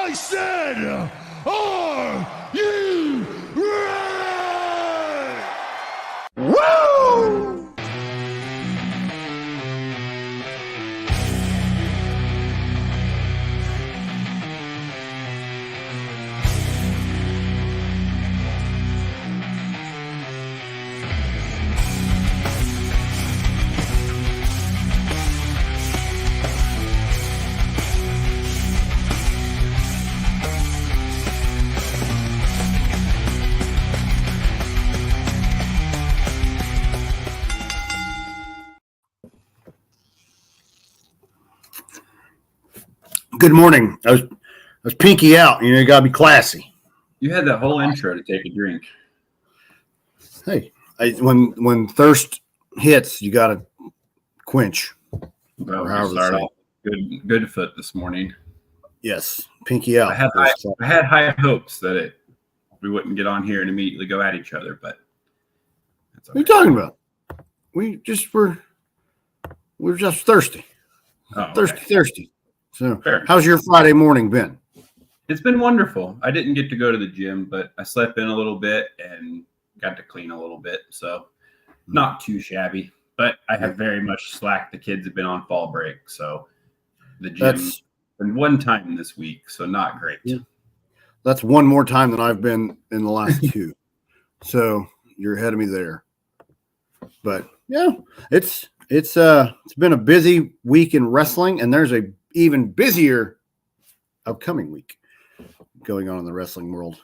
I said, are you ready? Woo! Good morning. I was pinky out. You gotta be classy. You had that whole intro to take a drink. Hey, when thirst hits, you gotta quench. Well, we start off good foot this morning. Yes, pinky out. I had high hopes that we wouldn't get on here and immediately go at each other, but that's okay. What are you talking about? We're just thirsty. Oh, okay. Thirsty. So, fair. How's your Friday morning been? It's been wonderful. I didn't get to go to the gym, but I slept in a little bit and got to clean a little bit. So, not too shabby. But I have very much slacked. The kids have been on fall break, so the gym's been one time this week, so not great. Yeah. That's one more time than I've been in the last two. So you're ahead of me there. But yeah, it's been a busy week in wrestling, and there's a even busier upcoming week going on in the wrestling world.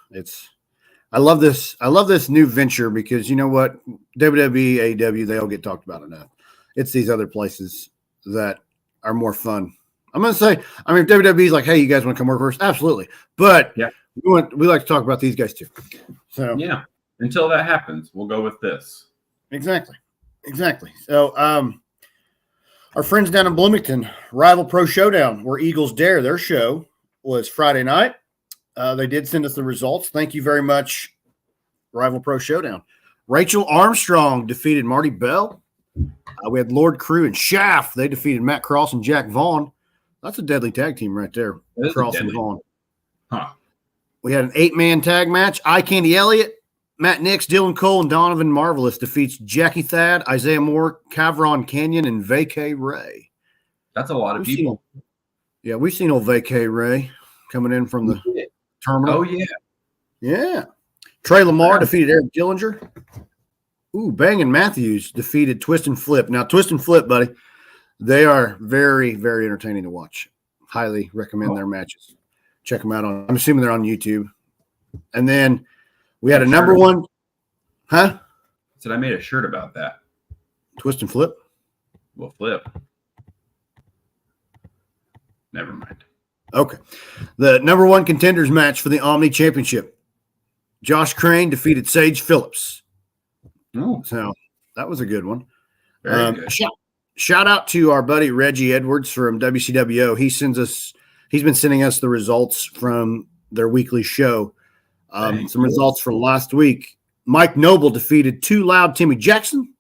I love this new venture because you know what? WWE, AEW, they all get talked about enough. It's these other places that are more fun. I'm going to say, if WWE's like, hey, you guys want to come work for us? Absolutely. But yeah, we like to talk about these guys too. So yeah, until that happens, we'll go with this. Exactly. So our friends down in Bloomington, Rival Pro Showdown, where Eagles Dare, their show was Friday night. They did send us the results. Thank you very much, Rival Pro Showdown. Rachel Armstrong defeated Marty Bell. We had Lord Crew and Shaft. They defeated Matt Cross and Jack Vaughn. That's a deadly tag team right there, Cross and Vaughn. Huh. We had an 8-man tag match. Eye Candy Elliott, Matt Nix, Dylan Cole, and Donovan Marvelous defeats Jackie Thad, Isaiah Moore, Cavron Canyon, and Vacay Ray. That's a lot of people. We've seen old Vacay Ray coming in from the terminal. Oh, yeah. Yeah. Trey Lamar defeated Eric Dillinger. Ooh, Bangin' Matthews defeated Twist and Flip. Now, Twist and Flip, buddy, they are very, very entertaining to watch. Highly recommend their matches. Check them out I'm assuming they're on YouTube. And then we had a number one. Huh? Said I made a shirt about that. Twist and Flip? Well, Flip. Never mind. Okay. The number one contenders match for the Omni Championship. Josh Crane defeated Sage Phillips. Ooh. So that was a good one. Very good. Shout out to our buddy Reggie Edwards from WCWO. He's been sending us the results from their weekly show. Some results from last week. Mike Noble defeated Too Loud Timmy Jackson.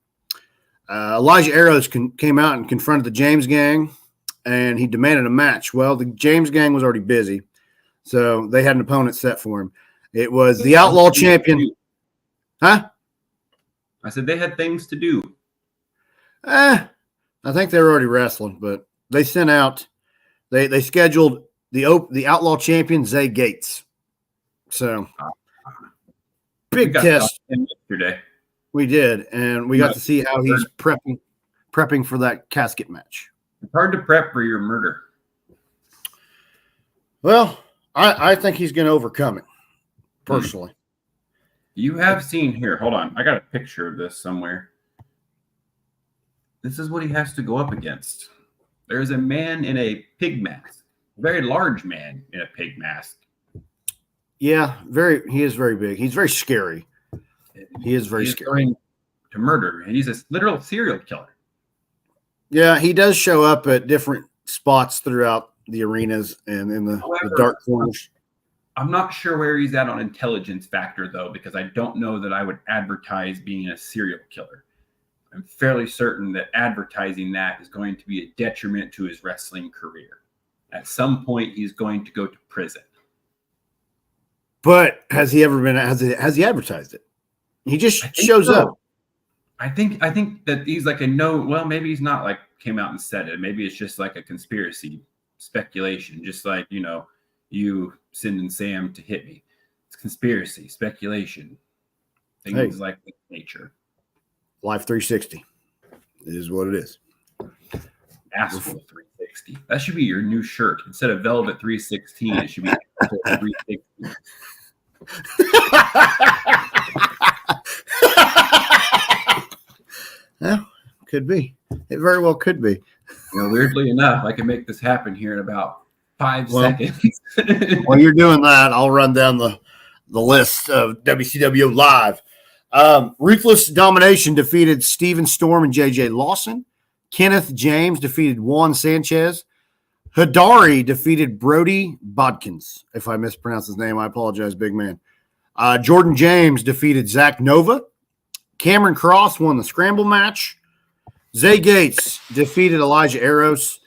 Elijah Arrows came out and confronted the James Gang, and he demanded a match. Well, the James Gang was already busy, so they had an opponent set for him. It was the Outlaw Champion. Huh? I said they had things to do. I think they were already wrestling, but they sent out. They scheduled the Outlaw Champion Zay Gates. So big test yesterday. We did, and we got to see how he's prepping for that casket match. It's hard to prep for your murder. Well, I think he's going to overcome it, personally. You have seen here. Hold on. I got a picture of this somewhere. This is what he has to go up against. There is a man in a pig mask. A very large man in a pig mask. Yeah, he is very big. He's very scary. He is very scary. Going to murder. He's a literal serial killer. Yeah, he does show up at different spots throughout the arenas and in the dark corners. I'm not sure where he's at on intelligence factor, though, because I don't know that I would advertise being a serial killer. I'm fairly certain that advertising that is going to be a detriment to his wrestling career. At some point, he's going to go to prison. But has he advertised it? He just shows up. I think that he's like well, maybe he's not like came out and said it. Maybe it's just like a conspiracy speculation, just like, you sending Sam to hit me. It's conspiracy, speculation, things like nature. Life 360 is what it is. Asshole 360. That should be your new shirt. Instead of Velvet 316, it should be Asshole 360. Well, could be. It very well could be. Weirdly enough, I can make this happen here in about 5 seconds. While you're doing that, I'll run down the list of WCW Live. Ruthless Domination defeated Steven Storm and JJ Lawson. Kenneth James defeated Juan Sanchez. Hidari defeated Brody Bodkins. If I mispronounce his name, I apologize, big man. Jordan James defeated Zach Nova. Cameron Cross won the scramble match. Zay Gates defeated Elijah Eros.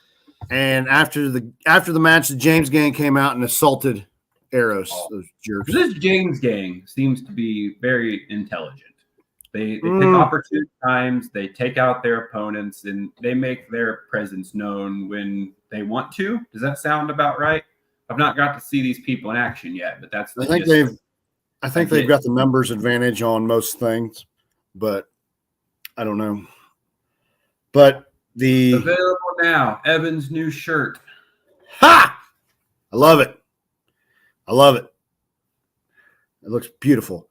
And after the match, the James gang came out and assaulted Eros. Those jerks. This James gang seems to be very intelligent. They pick opportune times, they take out their opponents, and they make their presence known when they want to. Does that sound about right? I've not got to see these people in action yet, but that's I think they've got the numbers advantage on most things, but I don't know. But available now, Evan's new shirt. Ha! I love it. It looks beautiful.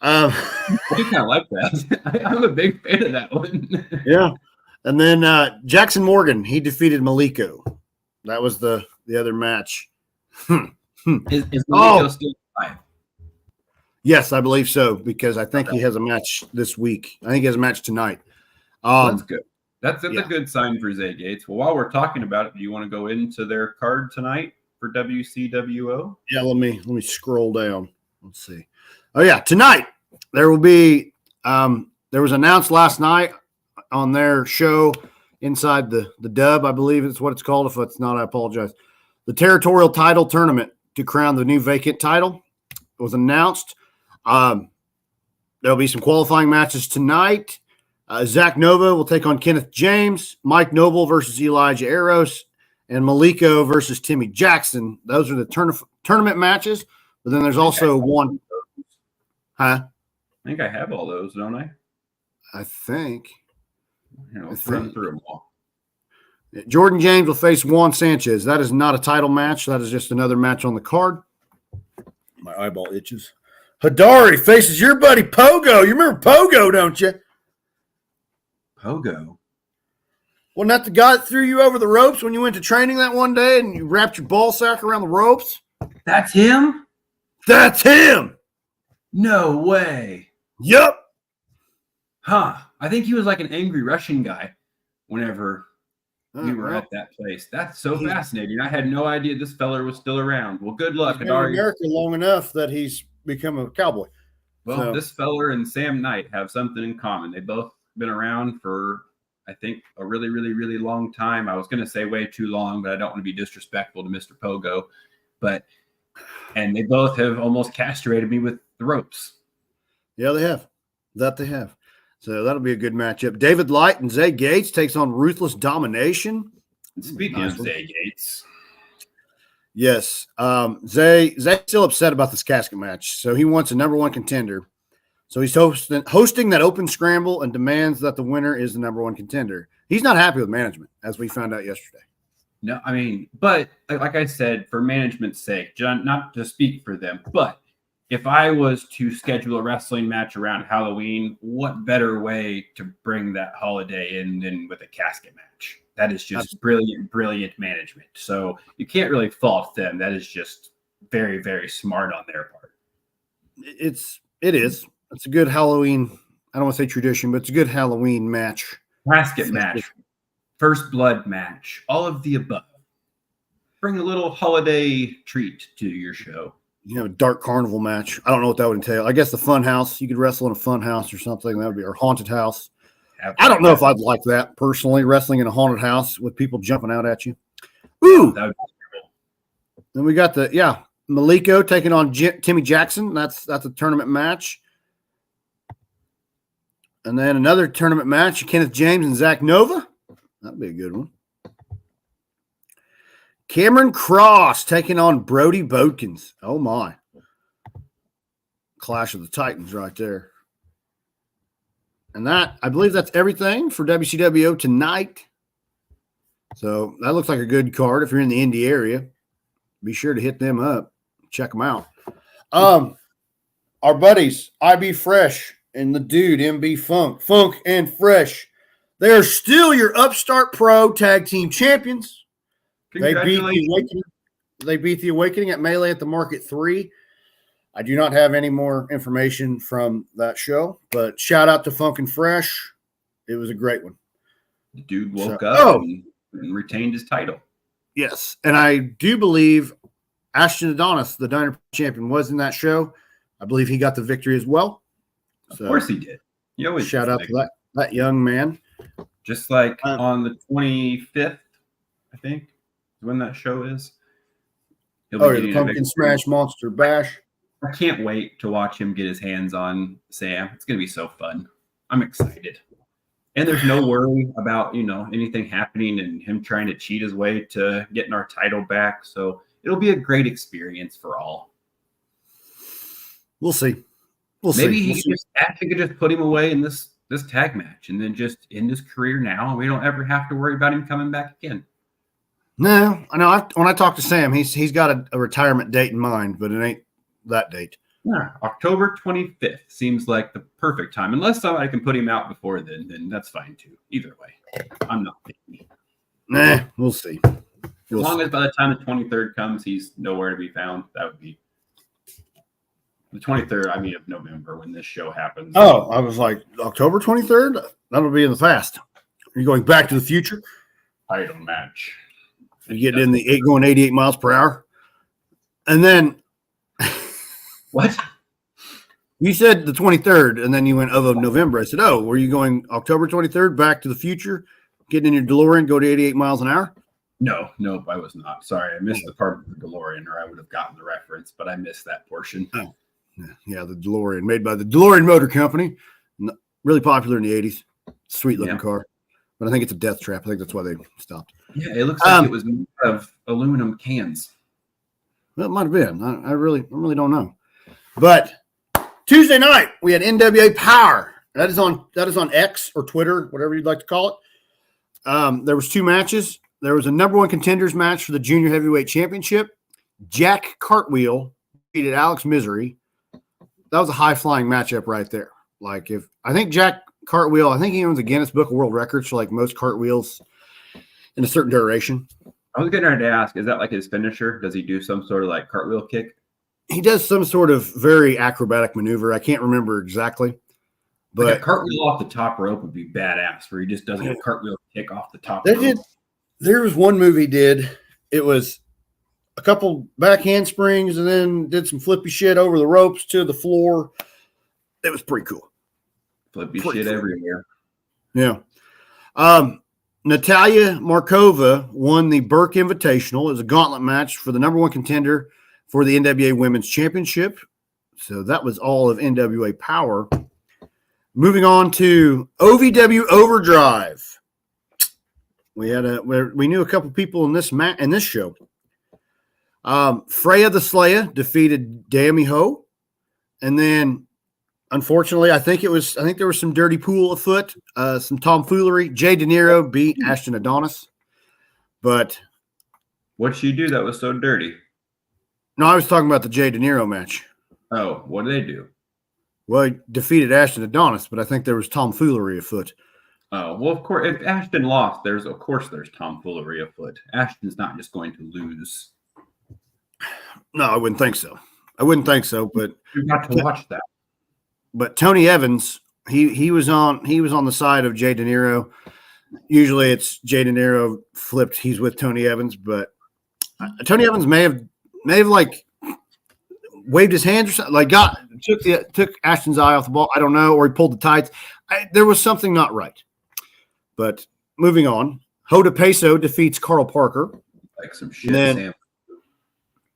I do kind of like that. I'm a big fan of that one. Yeah. And then Jackson Morgan, he defeated Maliko. That was the other match. Is Maliko still alive? Yes, I believe so, because I think he has a match this week. I think he has a match tonight. That's good. That's a good sign for Zay Gates. Well, while we're talking about it, do you want to go into their card tonight for WCWO? Yeah, let me scroll down. Let's see. Oh yeah, tonight there will be. There was announced last night on their show inside the Dub, I believe it's what it's called. If it's not, I apologize. The territorial title tournament to crown the new vacant title was announced. There'll be some qualifying matches tonight. Zach Nova will take on Kenneth James, Mike Noble versus Elijah Eros, and Maliko versus Timmy Jackson. Those are the tournament matches. But then there's also one. Huh? I think I have all those, don't I? I think. Run through them all. Jordan James will face Juan Sanchez. That is not a title match. That is just another match on the card. My eyeball itches. Hidari faces your buddy Pogo. You remember Pogo, don't you? Pogo? Wasn't that the guy that threw you over the ropes when you went to training that one day and you wrapped your ball sack around the ropes? That's him? That's him. No way. Yep. Huh. I think he was like an angry Russian guy whenever we were at that place. That's so fascinating. I had no idea this feller was still around. Well, good luck. He's been in America long enough that he's become a cowboy. Well, this feller and Sam Knight have something in common. They both been around for, I think, a really, really, really long time. I was going to say way too long, but I don't want to be disrespectful to Mr. Pogo. And they both have almost castrated me with the ropes. Yeah, they have. They have. So that'll be a good matchup. David Light and Zay Gates takes on Ruthless Domination. Speaking of Zay Gates. Yes. Zay's still upset about this casket match. So he wants a number one contender. So he's hosting that open scramble and demands that the winner is the number one contender. He's not happy with management, as we found out yesterday. No, I mean, but like I said, for management's sake, not to speak for them, but if I was to schedule a wrestling match around Halloween, what better way to bring that holiday in than with a casket match? That is just brilliant management. So you can't really fault them. That is just very, very smart on their part. It is. It's a good Halloween. I don't want to say tradition, but it's a good Halloween match. Casket match. First blood match. All of the above. Bring a little holiday treat to your show. You know, a dark carnival match. I don't know what that would entail. I guess the fun house. You could wrestle in a fun house or something. That would be our haunted house. I don't know if I'd like that personally, wrestling in a haunted house with people jumping out at you. Ooh. That would be cool. Then we got Maliko taking on Timmy Jackson. That's a tournament match. And then another tournament match, Kenneth James and Zach Nova. That'd be a good one. Cameron Cross taking on Brody Bodkins. Oh, my. Clash of the Titans right there. And that, I believe that's everything for WCWO tonight. So that looks like a good card. If you're in the Indy area, be sure to hit them up. Check them out. Our buddies, IB Fresh and the dude, MB Funk and Fresh. They are still your Upstart Pro Tag Team Champions. They beat the Awakening at Melee at the Market 3. I do not have any more information from that show, but shout out to Funk and Fresh. It was a great one. The dude woke up and retained his title. Yes, and I do believe Ashton Adonis, the Diner champion, was in that show. I believe he got the victory as well. Of course he did. You always shout out to that young man. Just like on the 25th, I think, when that show is. The Pumpkin Smash Monster Bash. I can't wait to watch him get his hands on Sam. It's going to be so fun. I'm excited. And there's no worry about, anything happening and him trying to cheat his way to getting our title back. So it'll be a great experience for all. We'll see. Maybe Ashton could just put him away in this tag match and then just end his career now. And we don't ever have to worry about him coming back again. No, I know. When I talk to Sam, he's got a retirement date in mind, but it ain't that date. Yeah, October 25th seems like the perfect time. Unless somebody can put him out before then that's fine too. Either way, I'm not picky. Nah, we'll see. As long as by the time the 23rd comes, he's nowhere to be found. That would be the 23rd, of November when this show happens. Oh, I was like, October 23rd? That'll be in the past. Are you going back to the future? Title match. Are you getting going 88 miles per hour? And then what? You said the 23rd, and then you went of November. I said, were you going October 23rd back to the future, getting in your DeLorean, go to 88 miles an hour? No, I was not. Sorry, I missed the part of the DeLorean, or I would have gotten the reference, but I missed that portion. Oh, yeah, the DeLorean, made by the DeLorean Motor Company. Really popular in the 80s. Sweet-looking car. But I think it's a death trap. I think that's why they stopped. Yeah, it looks like it was made of aluminum cans. Well, it might have been. I really don't know. But Tuesday night, we had NWA Power. That is on X or Twitter, whatever you'd like to call it. There was 2 matches. There was a number 1 contenders match for the Junior Heavyweight Championship. Jack Cartwheel defeated Alex Misery. That was a high-flying matchup right there. I think Jack Cartwheel, he owns the Guinness Book of World Records for most cartwheels in a certain duration. I was getting ready to ask, is that like his finisher? Does he do some sort of cartwheel kick? He does some sort of very acrobatic maneuver. I can't remember exactly. But a cartwheel off the top rope would be badass, where he just does a cartwheel kick off the top rope. There was one move he did. It was a couple back handsprings and then did some flippy shit over the ropes to the floor. It was pretty cool. Flippy shit everywhere. Yeah. Natalia Markova won the Burke Invitational. It was a gauntlet match for the number 1 contender for the NWA Women's Championship. So that was all of NWA Power. Moving on to OVW Overdrive. We knew a couple people in this show. Freya the Slayer defeated Dammy Ho, and then unfortunately, I think there was some dirty pool afoot, some tomfoolery. Jay De Niro beat Ashton Adonis, but what'd she do that was so dirty? No, I was talking about the Jay De Niro match. Oh, what did they do? Well, he defeated Ashton Adonis, but I think there was tomfoolery afoot. Oh, well, of course, if Ashton lost, there's tomfoolery afoot. Ashton's not just going to lose. No, I wouldn't think so. But you got to watch that. But Tony Evans, he was on the side of Jay De Niro. Usually it's Jay De Niro flipped. He's with Tony Evans, but Tony Evans may have waved his hands or something. Took Ashton's eye off the ball. I don't know, or he pulled the tights. There was something not right. But moving on, Hoda Peso defeats Carl Parker. Like some shit sandwich.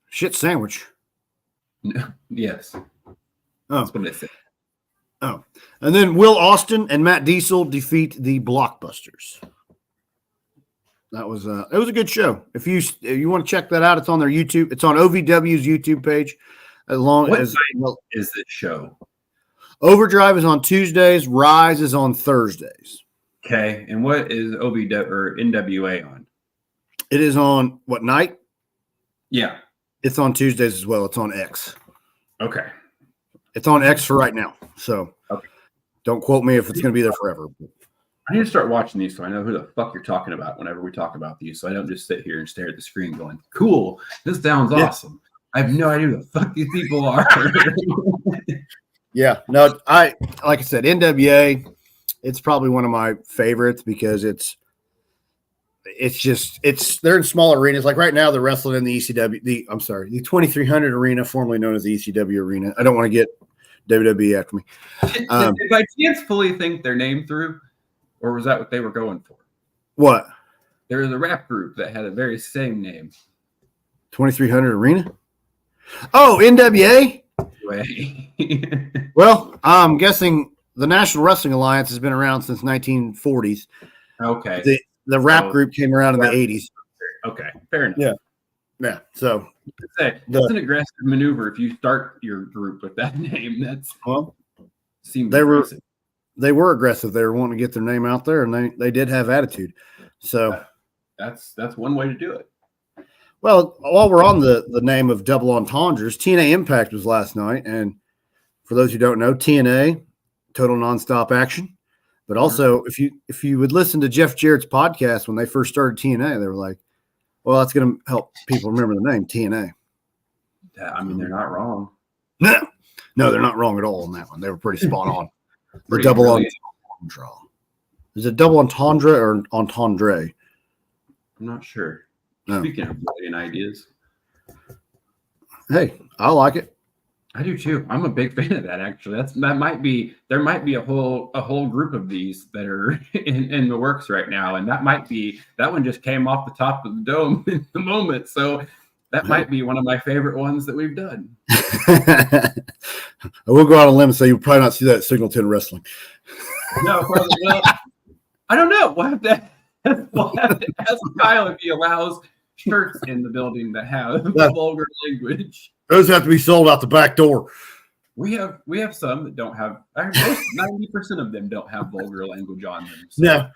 Shit sandwich. No, yes. Oh. That's what I said. Oh. And then Will Austin and Matt Diesel defeat the Blockbusters. That was it was a good show. If you want to check that out, it's on their YouTube. It's on OVW's YouTube page. What is this show? Overdrive is on Tuesdays. Rise is on Thursdays. Okay, and what is OVW or NWA on? It is on what night? Yeah, it's on Tuesdays as well. It's on X. Okay, it's on X for right now. So don't quote me if it's going to be there forever. I need to start watching these so I know who the fuck you're talking about whenever we talk about these, so I don't just sit here and stare at the screen going, "Cool, this sounds awesome." I have no idea who the fuck these people are. Yeah, no, like I said, NWA. It's probably one of my favorites because they're in small arenas. Like right now, they're wrestling in the ECW. The 2300 arena, formerly known as the ECW arena. I don't want to get WWE after me. Did by chance fully think their name through, or was that what they were going for? What? There was a rap group that had a very same name. 2300 arena. Oh, NWA. Well, I'm guessing the National Wrestling Alliance has been around since 1940s. Okay. The rap group came around in the 80s. Okay, fair enough. Yeah. So it's an aggressive maneuver if you start your group with that name. Seems aggressive. They were aggressive. They were wanting to get their name out there, and they did have attitude. So that's one way to do it. Well, while we're on the name of double entendres, TNA Impact was last night, and for those who don't know, TNA, Total Nonstop Action. But also, if you would listen to Jeff Jarrett's podcast when they first started TNA, they were like, "Well, that's going to help people remember the name TNA." I mean, they're not wrong. No, they're not wrong at all on that one. They were pretty spot on. The double entendre. Is it double entendre or entendre? I'm not sure. No. Speaking of brilliant ideas, hey, I like it. I do too. I'm a big fan of that. Actually, there might be a whole group of these that are in the works right now, and that one just came off the top of the dome in the moment. So that might be one of my favorite ones that we've done. I will go out on a limb and say you'll probably not see that at Singleton Wrestling. No, probably. Well, I don't know. We'll have to ask Kyle if he allows shirts in the building that have vulgar language. Those have to be sold out the back door. We have some that don't have. 90% of them don't have vulgar language on them. So. Yeah,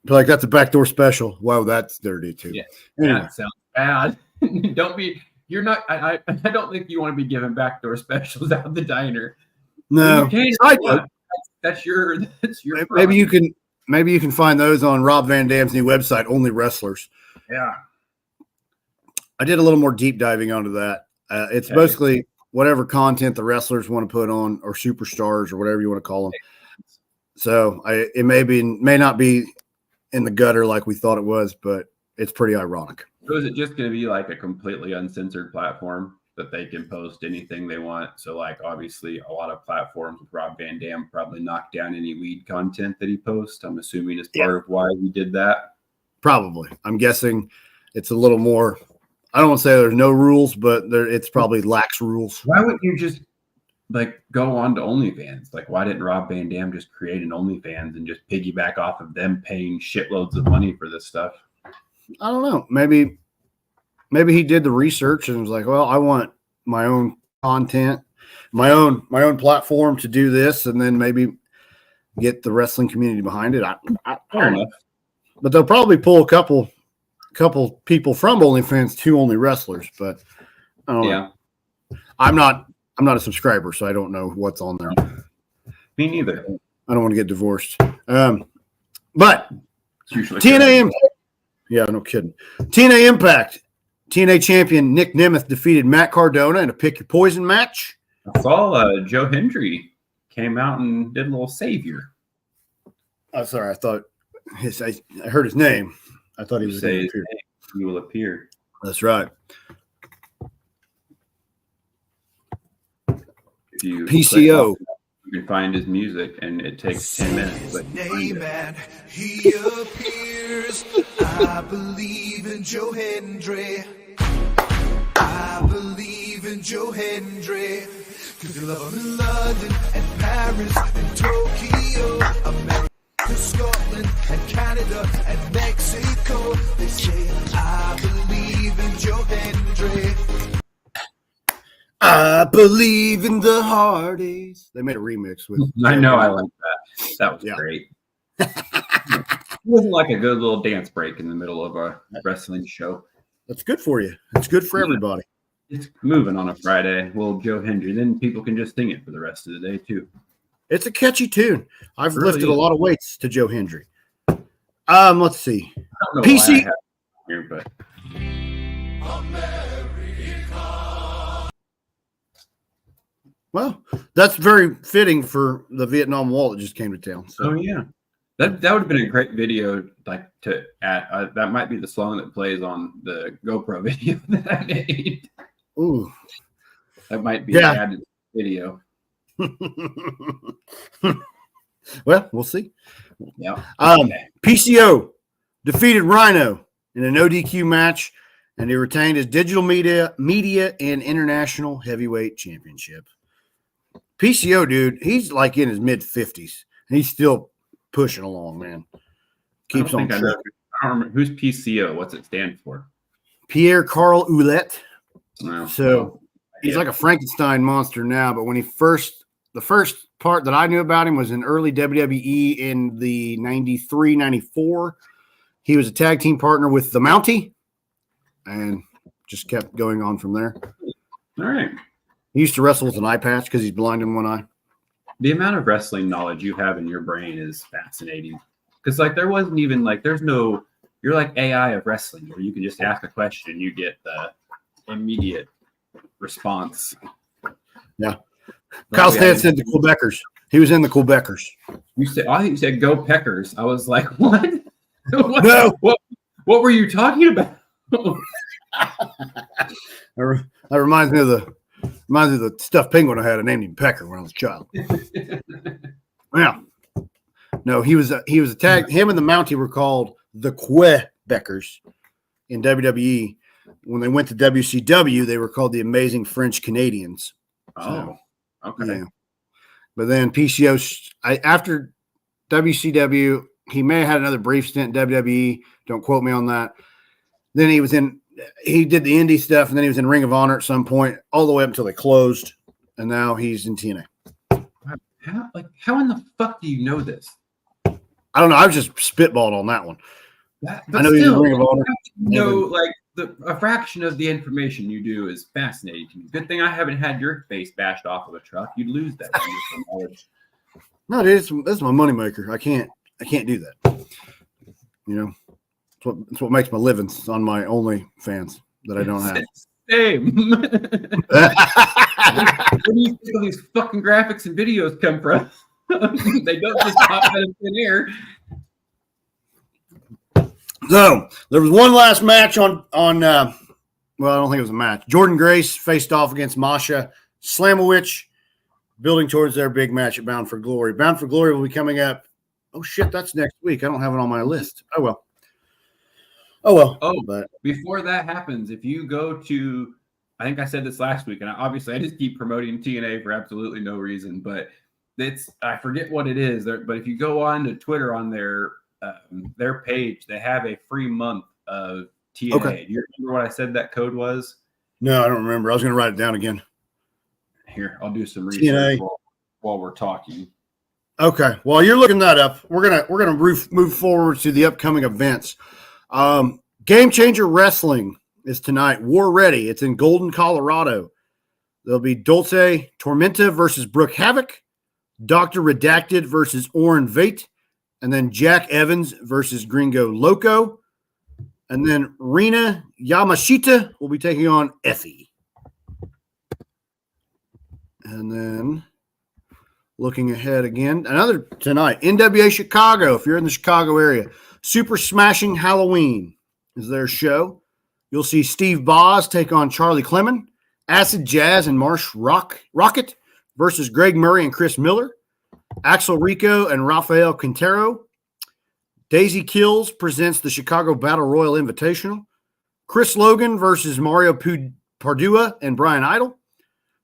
like that's a backdoor special. Wow, that's dirty too. Yeah, anyway. That sounds bad. Don't be. You're not. I don't think you want to be giving backdoor specials out the diner. No, that's your. Maybe you can find those on Rob Van Dam's new website, Only Wrestlers. Yeah. I did a little more deep diving onto that. It's basically whatever content the wrestlers want to put on, or superstars, or whatever you want to call them. So it may not be in the gutter like we thought it was, but it's pretty ironic. So is it just going to be like a completely uncensored platform that they can post anything they want? So like obviously a lot of platforms with Rob Van Dam probably knock down any weed content that he posts. I'm assuming is part of why he did that. Probably. I'm guessing it's a little more. I don't want to say there's no rules, but it's probably lax rules. Why wouldn't you just like go on to OnlyFans? Like, why didn't Rob Van Dam just create an OnlyFans and just piggyback off of them paying shitloads of money for this stuff? I don't know. Maybe he did the research and was like, well, I want my own content, my own platform to do this, and then maybe get the wrestling community behind it. I don't know. But they'll probably pull a couple people from OnlyFans to Only Wrestlers, but I don't know. I'm not a subscriber, so I don't know what's on there. Me neither. I don't want to get divorced. But TNA Impact. Yeah, no kidding. TNA Impact. TNA champion Nick Nemeth defeated Matt Cardona in a pick your poison match. I saw Joe Hendry came out and did a little savior. Oh, sorry. I thought I heard his name. I thought he was going to appear. He will appear. That's right. If you PCO. You can find his music, and it takes 10 minutes. But name and he appears. I believe in Joe Hendry. I I believe in Joe Hendry. Cause you love him in London and Paris and Tokyo, America, Scotland and Canada and Mexico. They say I believe in Joe Hendry. I believe in the Hardys. They made a remix with. I know, I like that. That was great. It wasn't like a good little dance break in the middle of a wrestling show. That's good for you. It's good for everybody. It's moving on a Friday. Well, Joe Hendry, then people can just sing it for the rest of the day too. It's a catchy tune. I've Really lifted a is. lot of weights to Joe Hendry. Let's see. I don't know PC. why I have it here, but Well, that's very fitting for the Vietnam Wall that just came to town. So. oh yeah, that would have been a great video. Like to add, that might be the song that plays on the GoPro video that I made. Ooh. That might be an added video. Well, we'll see. Yeah. PCO defeated Rhino in an ODQ match, and he retained his digital media and international heavyweight championship. PCO, dude, he's like in his mid-50s, and he's still pushing along, man. Keeps on. I don't remember who's PCO. What's it stand for? Pierre Carl Ouellet. No. So he's like a Frankenstein monster now, but when the first part that I knew about him was in early WWE in the 93, 94. He was a tag team partner with the Mountie and just kept going on from there. All right. He used to wrestle with an eye patch because he's blind in one eye. The amount of wrestling knowledge you have in your brain is fascinating. Because like there wasn't even like you're like AI of wrestling where you can just ask a question and you get the immediate response. Yeah. Kyle Stan said the Quebecers. He was in the Quebecers. I think you said go Peckers. I was like, what? No. What were you talking about? That reminds me of the stuffed penguin I had. I named him Pecker when I was a child. Yeah. No, he was a tag. Him and the Mountie were called the Quebecers in WWE. When they went to WCW, they were called the Amazing French Canadians. Oh, okay. Yeah. But then PCO, after WCW, he may have had another brief stint in WWE. Don't quote me on that. Then he did the indie stuff, and then he was in Ring of Honor at some point, all the way up until they closed, and now he's in TNA. How in the fuck do you know this? I don't know. I was just spitballed on that one. But I know he's in Ring of Honor. A fraction of the information you do is fascinating to me. Good thing I haven't had your face bashed off of a truck. You'd lose that knowledge. No, dude, that's my moneymaker. I can't do that. You know, it's what makes my living on my OnlyFans that I don't have. Same. Where do you think all these fucking graphics and videos come from? They don't just pop out of thin air. So there was one last match on well, I don't think it was a match. Jordan Grace faced off against Masha Slamovich, building towards their big match at Bound for Glory. Bound for Glory will be coming up. Oh shit, that's next week. I don't have it on my list. Oh well. But before that happens, if you go to, I think I said this last week, and I just keep promoting TNA for absolutely no reason, but I forget what it is. But if you go on to Twitter on their page, they have a free month of TNA. Okay. Do you remember what I said that code was? No, I don't remember. I was going to write it down again. Here, I'll do some research while we're talking. Okay. While you're looking that up, we're gonna move forward to the upcoming events. Game Changer Wrestling is tonight. War Ready. It's in Golden, Colorado. There'll be Dulce Tormenta versus Brooke Havoc, Dr. Redacted versus Oren Vate, and then Jack Evans versus Gringo Loco. And then Rina Yamashita will be taking on Effie. And then looking ahead again, another tonight, NWA Chicago, if you're in the Chicago area. Super Smashing Halloween is their show. You'll see Steve Boz take on Charlie Clemon, Acid Jazz and Marsh Rocket versus Greg Murray and Chris Miller, Axel Rico and Rafael Quintero. Daisy Kills presents the Chicago Battle Royal Invitational. Chris Logan versus Mario Pardua and Brian Idol.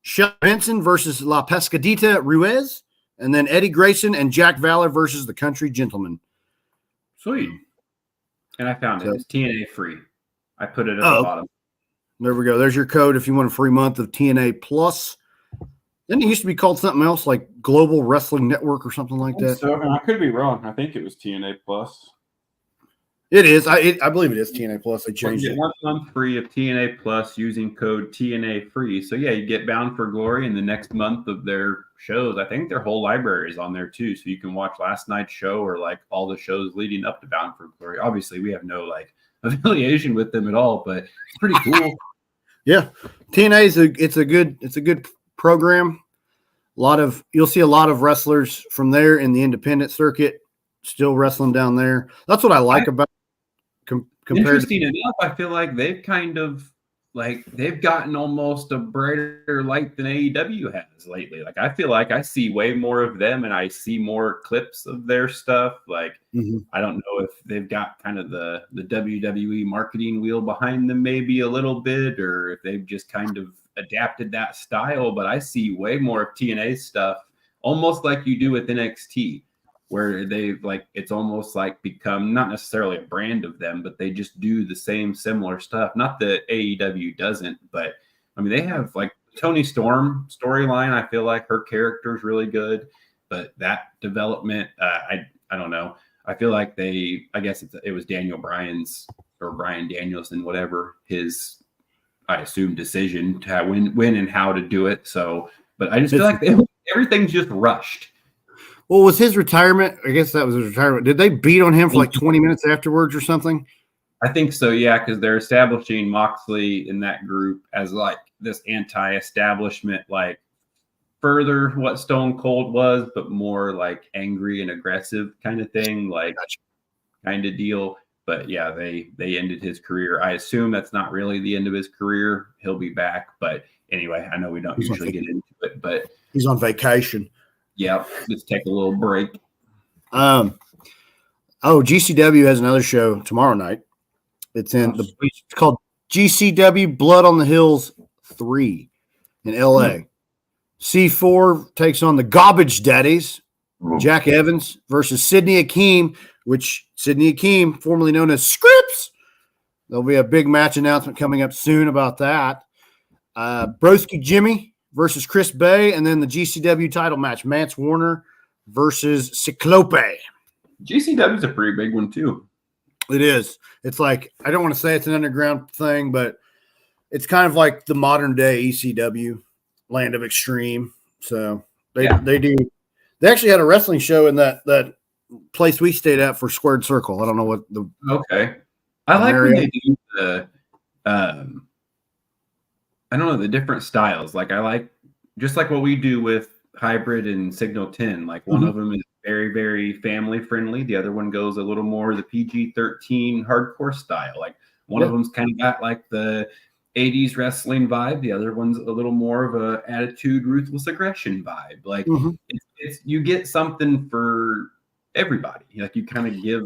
Shell Benson versus La Pescadita Ruiz. And then Eddie Grayson and Jack Valor versus the Country Gentleman. Sweet. And I found it. It's TNA free. I put it at the bottom. There we go. There's your code if you want a free month of TNA Plus. Didn't it used to be called something else, like Global Wrestling Network or something like that? So I could be wrong. I think it was TNA Plus. It is. I believe it is TNA Plus. They changed it. 1 month free of TNA Plus using code TNA free. So yeah, you get Bound for Glory in the next month of their shows. I think their whole library is on there too, so you can watch last night's show or like all the shows leading up to Bound for Glory. Obviously, we have no like affiliation with them at all, but it's pretty cool. Yeah, TNA is a good program. You'll see a lot of wrestlers from there in the independent circuit still wrestling down there. That's what I like about. Interesting enough, I feel like they've kind of they've gotten almost a brighter light than AEW has lately. Like I feel like I see way more of them and I see more clips of their stuff. Like I don't know if they've got kind of the WWE marketing wheel behind them maybe a little bit, or if they've just kind of adapted that style, but I see way more of TNA stuff almost like you do with NXT. Where they it's almost like become not necessarily a brand of them, but they just do the same similar stuff. Not that AEW doesn't, but I mean, they have like Toni Storm storyline. I feel like her character is really good, but that development, I don't know. I feel like I guess it was Daniel Bryan's or Bryan Danielson, whatever his, I assume, decision to when and how to do it. So, but I just feel like everything's just rushed. Well, was his retirement? I guess that was his retirement. Did they beat on him for like 20 minutes afterwards or something? I think so, yeah, because they're establishing Moxley in that group as like this anti-establishment, like further what Stone Cold was, but more like angry and aggressive kind of thing, like kind of deal. But yeah, they ended his career. I assume that's not really the end of his career. He'll be back. But anyway, I know we don't usually get into it, but he's on vacation. Yeah, let's take a little break. GCW has another show tomorrow night. It's called GCW Blood on the Hills 3 in LA. C4 takes on the Garbage Daddies, Jack Evans versus Sidney Akeem, which Sidney Akeem, formerly known as Scripps. There'll be a big match announcement coming up soon about that. Broski Jimmy versus Chris Bay, and then the GCW title match, Mance Warner versus Ciclope. GCW is a pretty big one, too. It is. It's like, I don't want to say it's an underground thing, but it's kind of like the modern day ECW, Land of Extreme. So they do. They actually had a wrestling show in that place we stayed at for Squared Circle. I don't know what the. Okay. I like when they do the. I don't know, the different styles. Like I like just like what we do with Hybrid and Signal 10. Like one of them is very, very family friendly. The other one goes a little more the PG-13 hardcore style. Like one of them's kind of got like the 80s wrestling vibe. The other one's a little more of a attitude, ruthless aggression vibe. Like it's you get something for everybody. Like you kind of give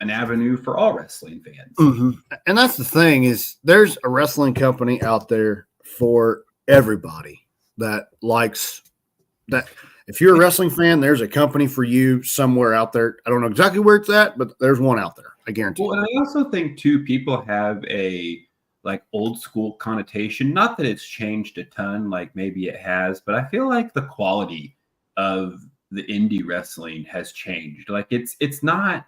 an avenue for all wrestling fans. And that's the thing is there's a wrestling company out there for everybody that likes that. If you're a wrestling fan, there's a company for you somewhere out there. I don't know exactly where it's at, but there's one out there. I guarantee. Well, and I also think too, people have a like old school connotation. Not that it's changed a ton, like maybe it has, but I feel like the quality of the indie wrestling has changed. Like it's not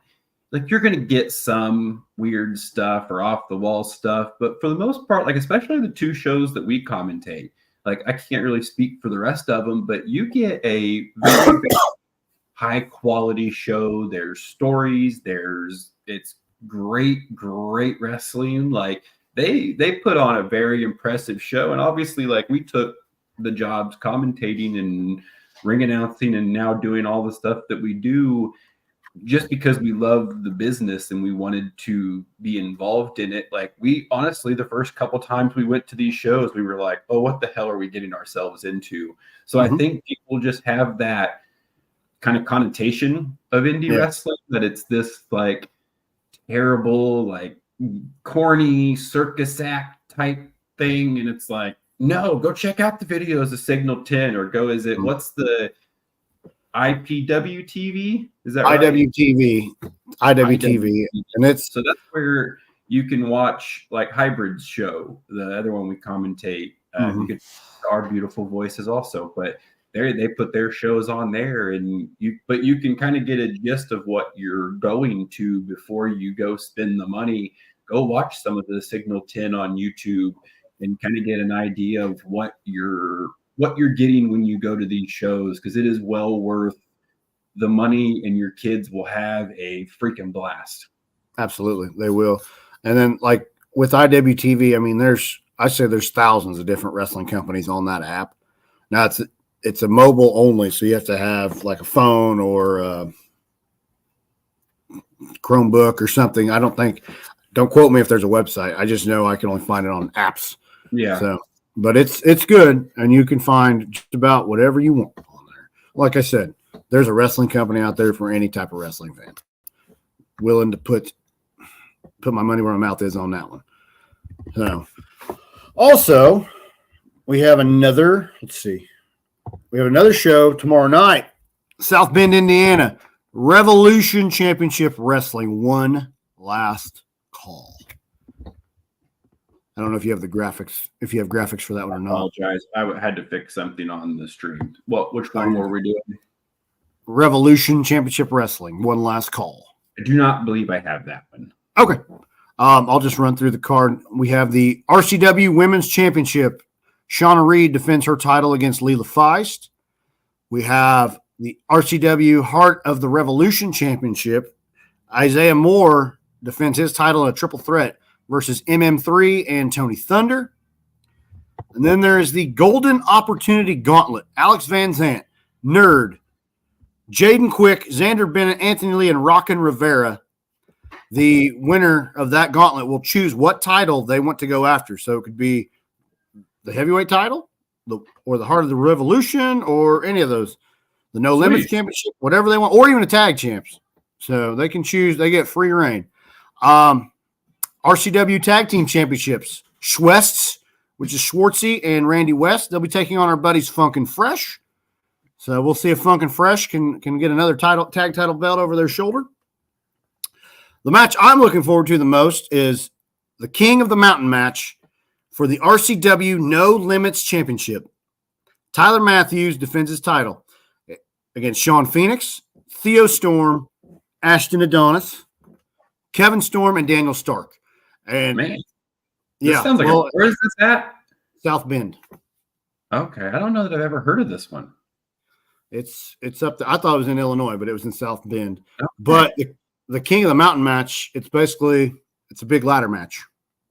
like you're going to get some weird stuff or off the wall stuff, but for the most part, like especially the two shows that we commentate, like I can't really speak for the rest of them, but you get a very, very high quality show. There's stories, it's great wrestling. Like they put on a very impressive show. And obviously like we took the jobs commentating and ring announcing and now doing all the stuff that we do just because we love the business and we wanted to be involved in it. Like we honestly, the first couple times we went to these shows, we were like, oh, what the hell are we getting ourselves into? So I think people just have that kind of connotation of indie wrestling, that it's this like terrible, like corny circus act type thing, and it's like, no, go check out the videos of Signal 10, or go, what's the IPW TV? Is that right? IWTV, and it's so that's where you can watch like Hybrid's show, the other one we commentate. You get our beautiful voices also, but they put their shows on there, and you can kind of get a gist of what you're going to before you go spend the money. Go watch some of the Signal 10 on YouTube and kind of get an idea of what you're getting when you go to these shows, because it is well worth the money, and your kids will have a freaking blast. Absolutely, they will. And then, like with IWTV, I mean, there's thousands of different wrestling companies on that app. Now it's a mobile only, so you have to have like a phone or a Chromebook or something. Don't quote me if there's a website. I just know I can only find it on apps. Yeah. So, but it's good, and you can find just about whatever you want on there. Like I said, there's a wrestling company out there for any type of wrestling fan. Willing to put my money where my mouth is on that one. So, also, we have another show tomorrow night, South Bend, Indiana, Revolution Championship Wrestling, one last call. I don't know if you have graphics for that one or not. I apologize. I had to fix something on the stream. Which one were we doing? Revolution Championship Wrestling, one last call. I do not believe I have that one. Okay. I'll just run through the card. We have the RCW Women's Championship. Shauna Reed defends her title against Leela Feist. We have the RCW Heart of the Revolution Championship. Isaiah Moore defends his title in a triple threat versus MM3 and Tony Thunder. And then there is the Golden Opportunity Gauntlet. Alex Van Zant, Nerd, Jaden Quick, Xander Bennett, Anthony Lee, and Rockin' Rivera. The winner of that gauntlet will choose what title they want to go after. So it could be the heavyweight title, or the Heart of the Revolution, or any of those. The No Limits Championship, whatever they want, or even a tag champs. So they can choose. They get free reign. RCW Tag Team Championships. Schwests, which is Schwartzy and Randy West. They'll be taking on our buddies Funk and Fresh. So we'll see if Funk and Fresh can get another tag title belt over their shoulder. The match I'm looking forward to the most is the King of the Mountain match for the RCW No Limits Championship. Tyler Matthews defends his title against Sean Phoenix, Theo Storm, Ashton Adonis, Kevin Storm, and Daniel Stark. And man, yeah, sounds like where is this at? South Bend. Okay, I don't know that I've ever heard of this one. It's up there. I thought it was in Illinois, but it was in South Bend. Okay. But the King of the Mountain match, it's a big ladder match.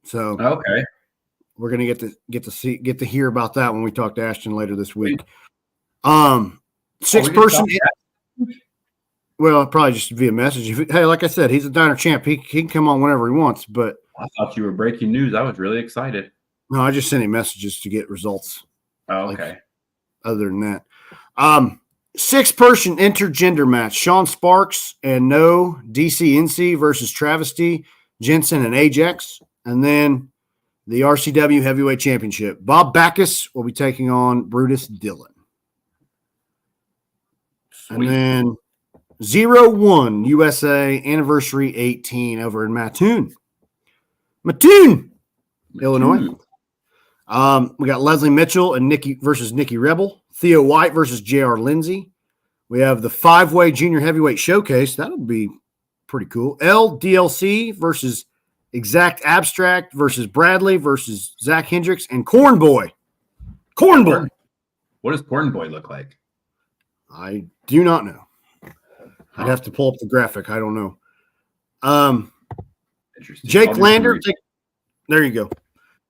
So okay, we're gonna get to hear about that when we talk to Ashton later this week. Six person. Well, probably just via message. Hey, like I said, he's a Diner champ. He can come on whenever he wants. But I thought you were breaking news. I was really excited. No, I just sent him messages to get results. Oh, okay. Other than that, 6-person intergender match: Sean Sparks and No DCNC versus Travesty, Jensen, and Ajax. And then the RCW Heavyweight Championship. Bob Backus will be taking on Brutus Dillon. Sweet. And then 01 USA Anniversary 18 over in Mattoon, Illinois. We got Leslie Mitchell and Nikki Rebel. Theo White versus J.R. Lindsay. We have the 5-way junior heavyweight showcase. That'll be pretty cool. LDLC versus Exact Abstract versus Bradley versus Zach Hendricks and Corn Boy. What does Corn Boy look like? I do not know. I'd have to pull up the graphic. I don't know. Interesting. Jake Lander. There you go.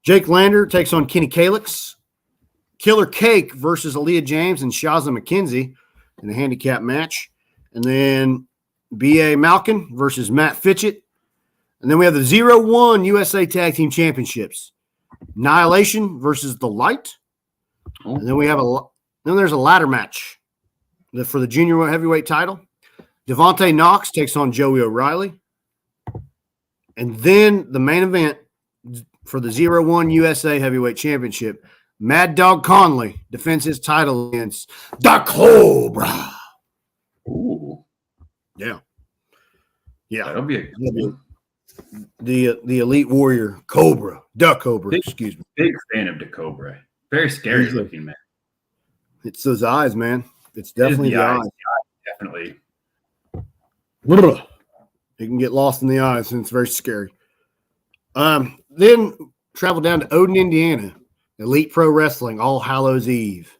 Jake Lander takes on Kenny Calix. Killer Cake versus Aaliyah James and Shaza McKenzie in a handicap match. And then B.A. Malkin versus Matt Fitchett. And then we have the 01 USA Tag Team Championships. Annihilation versus The Light. Oh. And then there's a ladder match for the junior heavyweight title. Devontae Knox takes on Joey O'Reilly. And then the main event, for the 0-1 USA Heavyweight Championship, Mad Dog Conley defends his title against the Cobra. Ooh, Yeah. that'll be a good one. The Elite Warrior Cobra. Excuse me. Big fan of the Cobra. Very scary looking, man. It's those eyes, man. It's It is definitely the eyes. Definitely. You can get lost in the eyes, and it's very scary. Then travel down to Odin, Indiana. Elite Pro Wrestling, All Hallows Eve.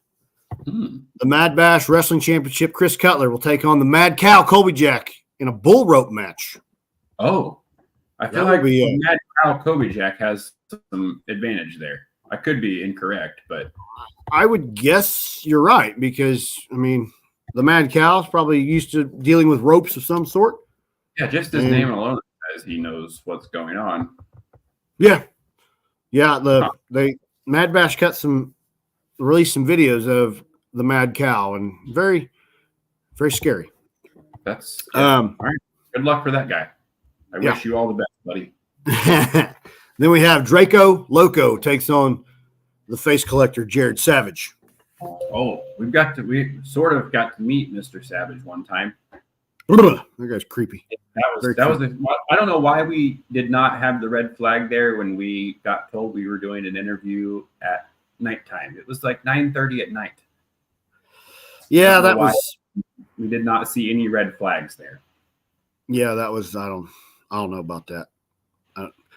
Hmm. The Mad Bash Wrestling Championship, Chris Cutler will take on the Mad Cow, Colby Jack, in a bull rope match. Oh, I feel like Mad Cow Kobe Jack has some advantage there. I could be incorrect, but I would guess you're right because, I mean, the Mad Cow's probably used to dealing with ropes of some sort. yeah, just his name alone says he knows what's going on. Yeah. Mad Bash released some videos of the Mad Cow, and very, very scary. That's All right. Good luck for that guy. I wish you all the best, buddy. Then we have Draco Loco takes on the face collector Jared Savage. Oh, we sort of got to meet Mr. Savage one time. That guy's creepy. That was I don't know why we did not have the red flag there when we got told we were doing an interview at nighttime. It was like 9:30 at night. Yeah, that was. We did not see any red flags there. Yeah, that was. I don't know about that.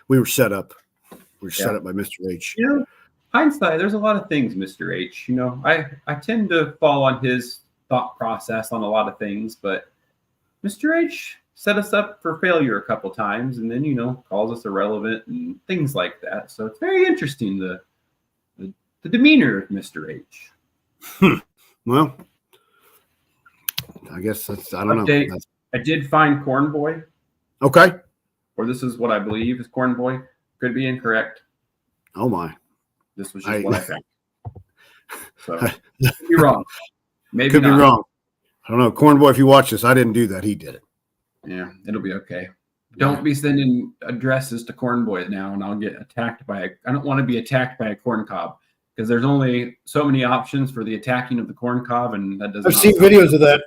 We were set up. We were set up by Mr. H. You know, hindsight, there's a lot of things, Mr. H. You know, I tend to fall on his thought process on a lot of things, but Mr. H set us up for failure a couple times, and then calls us irrelevant and things like that. So it's very interesting the demeanor of Mr. H. Well, I guess that's. I don't know. I did find Corn Boy. Okay. Or this is what I believe is Corn Boy. Could be incorrect. Oh my! This was just what I found. So could be wrong. Maybe could not. be wrong. I don't know, Corn Boy. If you watch this, I didn't do that. He did it. Yeah, it'll be okay. Don't be sending addresses to Corn Boy now, and I'll get attacked by. I don't want to be attacked by a corn cob because there's only so many options for the attacking of the corn cob, and that doesn't. I've seen videos of that.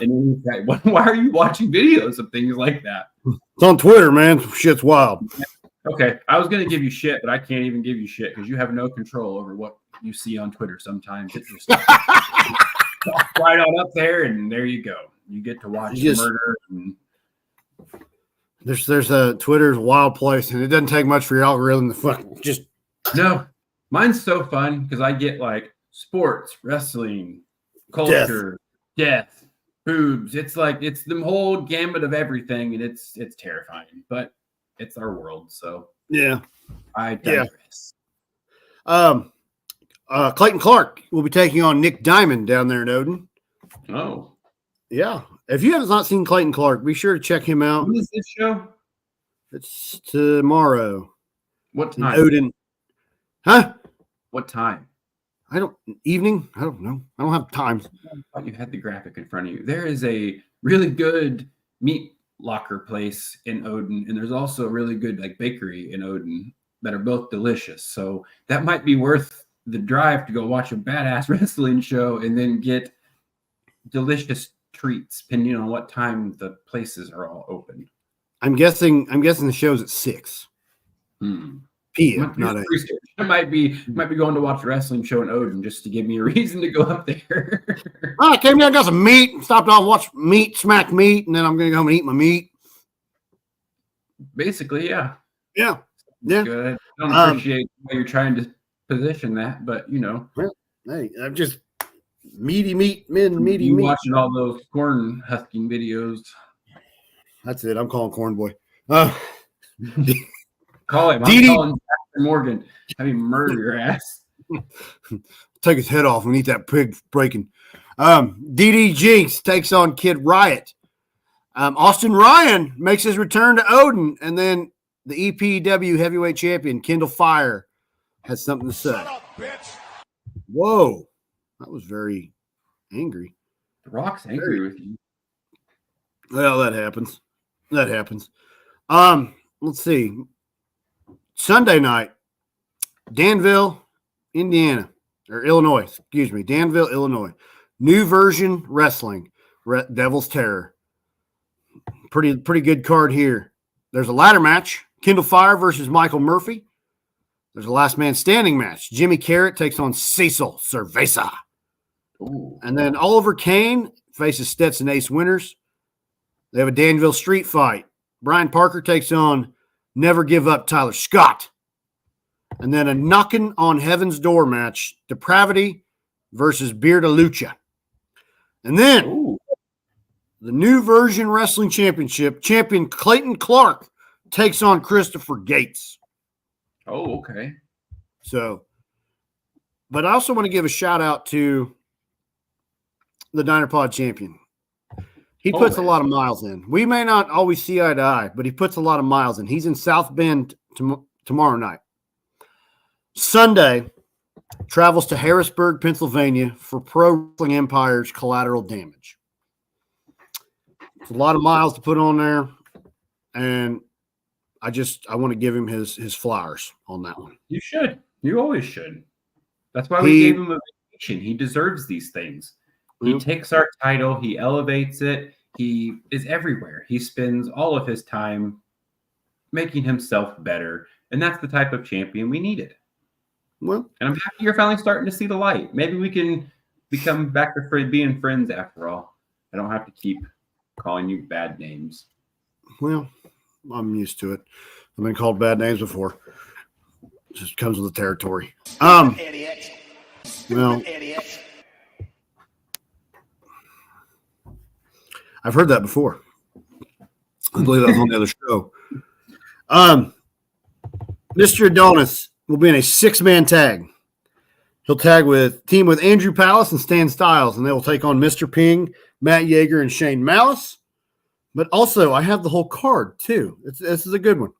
And why are you watching videos of things like that? It's on Twitter, man. Shit's wild. Okay, I was gonna give you shit, but I can't even give you shit because you have no control over what you see on Twitter. Sometimes it just right on up there, and there you go. You get to watch murder. And there's a Twitter's a wild place, and it doesn't take much for your algorithm to fuck just. No, mine's so fun because I get like sports, wrestling, culture, death, boobs. It's like it's the whole gamut of everything, and it's terrifying, but it's our world, so yeah. I digress. Clayton Clark will be taking on Nick Diamond down there in Odin. Oh, yeah. If you have not seen Clayton Clark, be sure to check him out. When is this show? It's tomorrow. What time? In Odin. Huh? What time? Evening? I don't know. I don't have times. I thought you had the graphic in front of you. There is a really good meat locker place in Odin, and there's also a really good bakery in Odin that are both delicious. So that might be worth the drive to go watch a badass wrestling show and then get delicious treats, depending on what time the places are all open. I'm guessing the show's at 6 p.m. Not 8. I might be going to watch a wrestling show in Odin just to give me a reason to go up there. I came down, got some meat, stopped off, watched meat, smack meat, and then I'm gonna go home and eat my meat. Basically, yeah. Yeah. Good. I don't appreciate how you're trying to position that, but Well, hey, I'm just meaty meat, meaty you meat. Watching all those corn husking videos. That's it. I'm calling Corn Boy. Call him. I'm calling Dr. Morgan. Have him murder your ass. Take his head off and eat that pig breaking. DD Jinx takes on Kid Riot. Austin Ryan makes his return to Odin, and then the EPW heavyweight champion, Kendall Fire, has something to say. Shut up, bitch. Whoa. That was very angry. The Rock's angry with you. Well, that happens. Let's see. Sunday night, Danville, Indiana, or Illinois, excuse me, Danville, Illinois. New Version Wrestling, Devil's Terror. Pretty good card here. There's a ladder match, Kindle Fire versus Michael Murphy. There's a last man standing match. Jimmy Carrot takes on Cecil Cerveza. Ooh. And then Oliver Kane faces Stetson Ace Winters. They have a Danville street fight. Brian Parker takes on Never Give Up Tyler Scott. And then a knocking on heaven's door match, Depravity versus Bearda Lucha. And then Ooh. the New Version Wrestling Championship, champion Clayton Clark takes on Christopher Gates. Oh, okay. So, but I also want to give a shout out to the Diner Pod champion. He puts a lot of miles in. We may not always see eye to eye, but he puts a lot of miles in. He's in South Bend tomorrow night. Sunday, travels to Harrisburg, Pennsylvania for Pro Wrestling Empire's Collateral Damage. It's a lot of miles to put on there, and I want to give him his flowers on that one. You should. You always should. That's why we gave him a vacation. He deserves these things. He takes our title. He elevates it. He is everywhere. He spends all of his time making himself better, and that's the type of champion we needed. Well, and I'm happy you're finally starting to see the light. Maybe we can become back to being friends after all. I don't have to keep calling you bad names. Well, I'm used to it. I've been called bad names before. It just comes with the territory. Idiot. Well, Idiot. I've heard that before. I believe that was on the other show. Mr. Adonis will be in a 6-man tag. He'll team with Andrew Palace and Stan Styles, and they will take on Mr. Ping, Matt Yeager, and Shane Malice. But also, I have the whole card, too. This is a good one.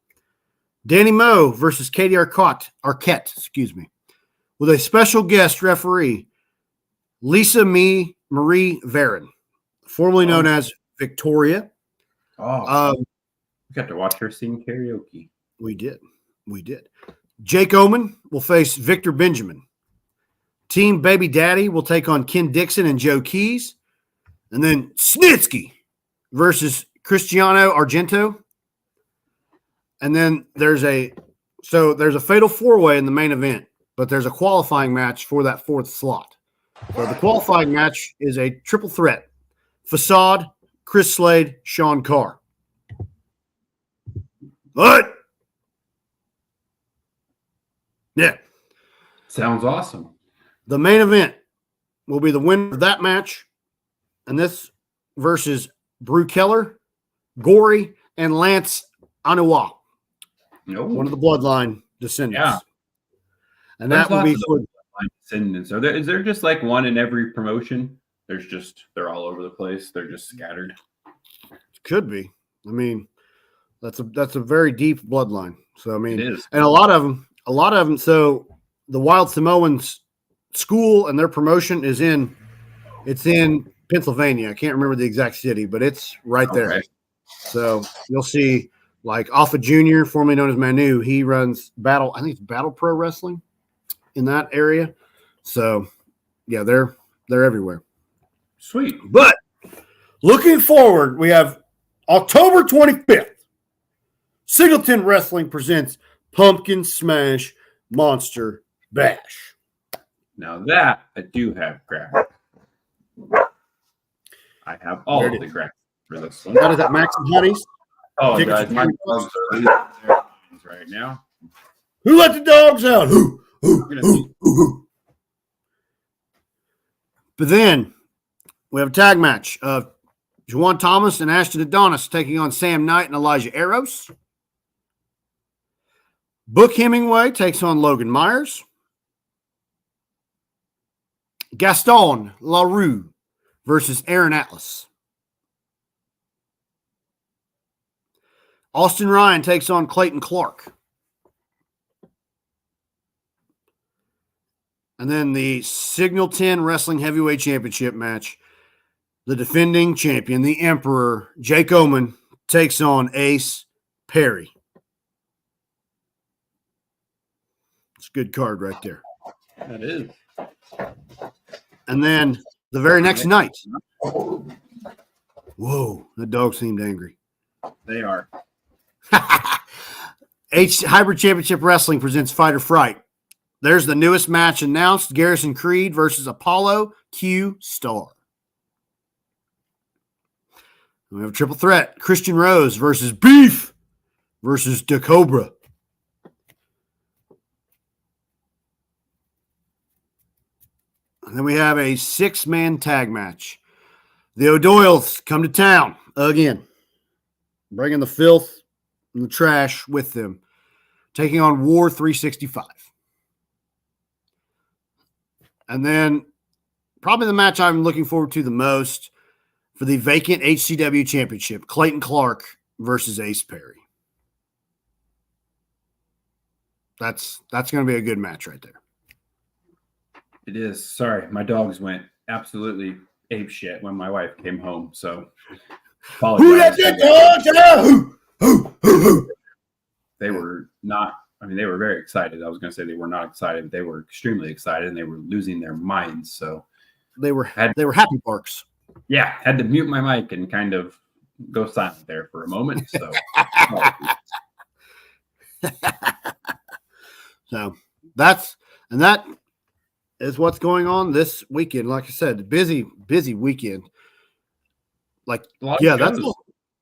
Danny Moe versus Katie Arquette, with a special guest referee, Lisa Marie Varon, formerly known as Victoria. We got to watch her sing karaoke. We did. Jake Oman will face Victor Benjamin. Team Baby Daddy will take on Ken Dixon and Joe Keys. And then Snitsky versus Cristiano Argento. And then there's a fatal 4-way in the main event, but there's a qualifying match for that 4th slot. So the qualifying match is a triple threat. Facade, Chris Slade, Sean Carr. What? Yeah. Sounds awesome. The main event will be the winner of that match, and this versus Brew Keller, Gory, and Lance Anuwa. No. One of the Bloodline descendants. Yeah. And that will be for Bloodline descendants. Is there just like one in every promotion? They're all over the place. They're just scattered. Could be. I mean, that's a very deep bloodline. So I mean, it is. And a lot of them. So the Wild Samoans school and their promotion is in Pennsylvania. I can't remember the exact city, but it's right there. Okay. So you'll see like Alpha Junior, formerly known as Manu, he runs I think it's Battle Pro Wrestling in that area. So yeah, they're everywhere. Sweet. But looking forward, we have October 25th. Singleton Wrestling presents Pumpkin Smash Monster Bash. Now that I do have graphics. I have all of the graphics for this one. That is at Max and Honey's. Oh, Tickets guys, are my $20. dogs are in their minds right now. Who let the dogs out? Who? But then we have a tag match of Juwan Thomas and Ashton Adonis taking on Sam Knight and Elijah Eros. Book Hemingway takes on Logan Myers. Gaston LaRue versus Aaron Atlas. Austin Ryan takes on Clayton Clark. And then the Signal 10 Wrestling Heavyweight Championship match. The defending champion, the Emperor, Jake Oman, takes on Ace Perry. It's a good card right there. That is. And then the very next night. Whoa, that dog seemed angry. They are. Hybrid Championship Wrestling presents Fight or Fright. There's the newest match announced: Garrison Creed versus Apollo Q Star. We have a triple threat: Christian Rose versus Beef versus DeCobra. And then we have a 6-man tag match. The O'Doyles come to town again, bringing the filth and the trash with them, taking on War 365. And then probably the match I'm looking forward to the most for the vacant HCW championship, Clayton Clark versus Ace Perry. That's going to be a good match right there. It is. Sorry, my dogs went absolutely ape shit when my wife came home. So Who let the dogs out? They were not. I mean, they were very excited. I was going to say they were not excited. They were extremely excited, and they were losing their minds. So they were happy barks. Yeah, had to mute my mic and kind of go silent there for a moment. So, so that is what's going on this weekend. Like I said, busy weekend. Like, yeah,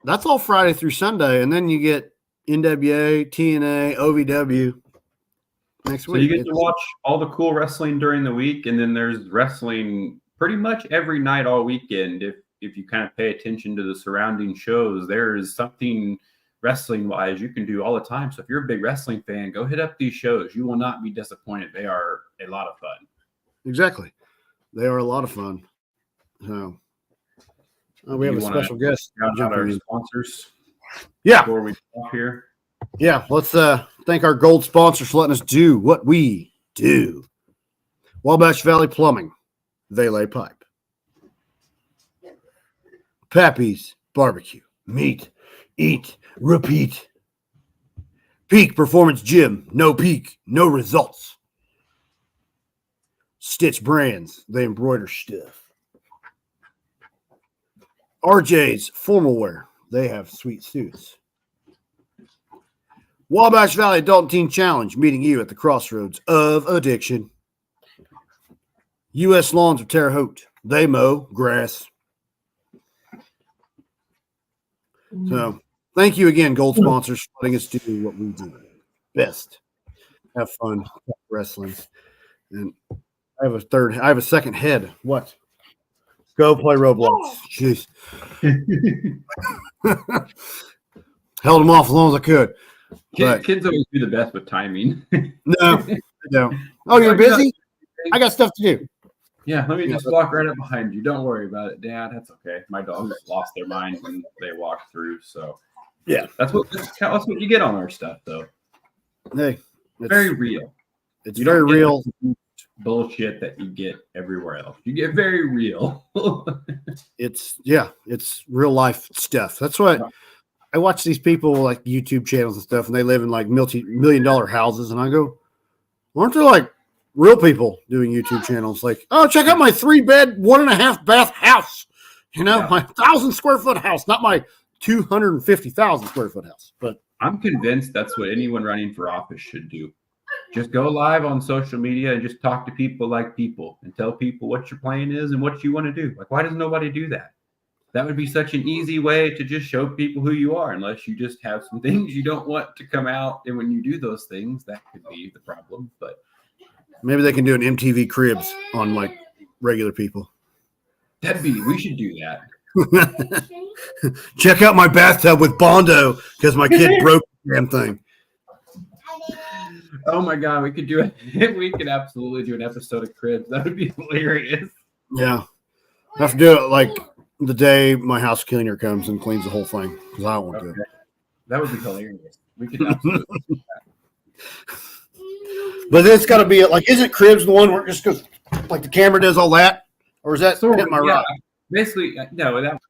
that's all Friday through Sunday, and then you get NWA, TNA, OVW next week. So you get to watch all the cool wrestling during the week, and then there's wrestling pretty much every night all weekend. If you kind of pay attention to the surrounding shows, there is something wrestling wise you can do all the time. So if you're a big wrestling fan, go hit up these shows. You will not be disappointed. They are a lot of fun. Exactly. They are a lot of fun. So we have a special guest. Shout out our sponsors. Yeah. Before we stop here. Yeah. Let's thank our gold sponsors for letting us do what we do. Wabash Valley Plumbing. They lay pipe. Pappy's Barbecue. Meet, eat, repeat. Peak Performance Gym. No peak, no results. Stitch Brands. They embroider stuff. RJ's Formal Wear. They have sweet suits. Wabash Valley Adult Teen Challenge, meeting you at the crossroads of addiction. U.S. Lawns of Terre Haute. They mow grass. So, thank you again, gold sponsors, for letting us do what we do best. Have fun wrestling. And I have a second head. What? Go play Roblox. Jeez. Held them off as long as I could. Kids always do the best with timing. No, I don't. Oh, you're busy? I got stuff to do. Yeah, let me just walk right up behind you. Don't worry about it, Dad. That's okay. My dogs lost their minds when they walked through. So, yeah, that's what you get on our stuff, though. Hey, it's very real. It's very real. Bullshit that you get everywhere else. You get very real. It's real life stuff. That's what I watch these people like YouTube channels and stuff, and they live in like multi-million-dollar houses, and I go, aren't there like real people doing YouTube channels? Like, oh, check out my 3-bed, 1.5 bath house. You know, my 1,000 square foot house, not my 250,000 square foot house. But I'm convinced that's what anyone running for office should do. Just go live on social media and just talk to people like people and tell people what your plan is and what you want to do. Like, why does nobody do that? That would be such an easy way to just show people who you are, unless you just have some things you don't want to come out. And when you do those things, that could be the problem. But maybe they can do an MTV Cribs on like regular people. We should do that. Check out my bathtub with Bondo because my kid broke the damn thing. Oh my God, we could do it. We could absolutely do an episode of Cribs. That would be hilarious. Yeah. I have to do it like the day my house cleaner comes and cleans the whole thing because I don't want to. That would be hilarious. We could absolutely do that. But it's got to be like, isn't Cribs the one where it just goes like the camera does all that? Or is that So, hit my rock? Basically, no, that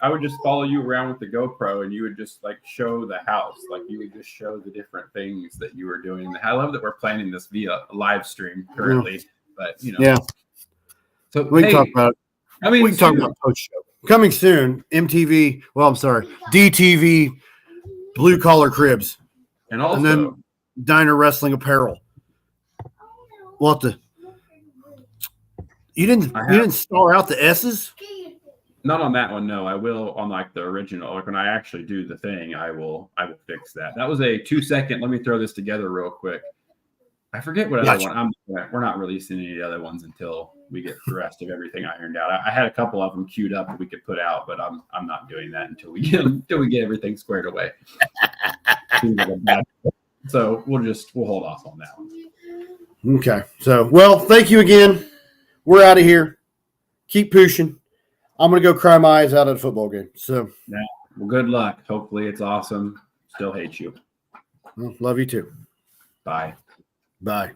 I would just follow you around with the GoPro, and you would just like show the house. Like you would just show the different things that you were doing. I love that we're planning this via live stream currently, but Yeah. So We can talk about it. I mean, We can talk about post show coming soon. MTV. Well, I'm sorry, DTV, Blue Collar Cribs, and also and then Diner Wrestling Apparel. What the? You didn't star out the S's? not on that one. No, I will on like the original. Like when I actually do the thing, I will fix that. That was a 2-second. Let me throw this together real quick. I forget what other one. We're not releasing any of the other ones until we get the rest of everything ironed out. I had a couple of them queued up that we could put out, but I'm not doing that until we get everything squared away. So we'll hold off on that one. Okay. So, well, thank you again. We're out of here. Keep pushing. I'm going to go cry my eyes out at a football game. So, yeah. Well, good luck. Hopefully it's awesome. Still hate you. Well, love you too. Bye. Bye.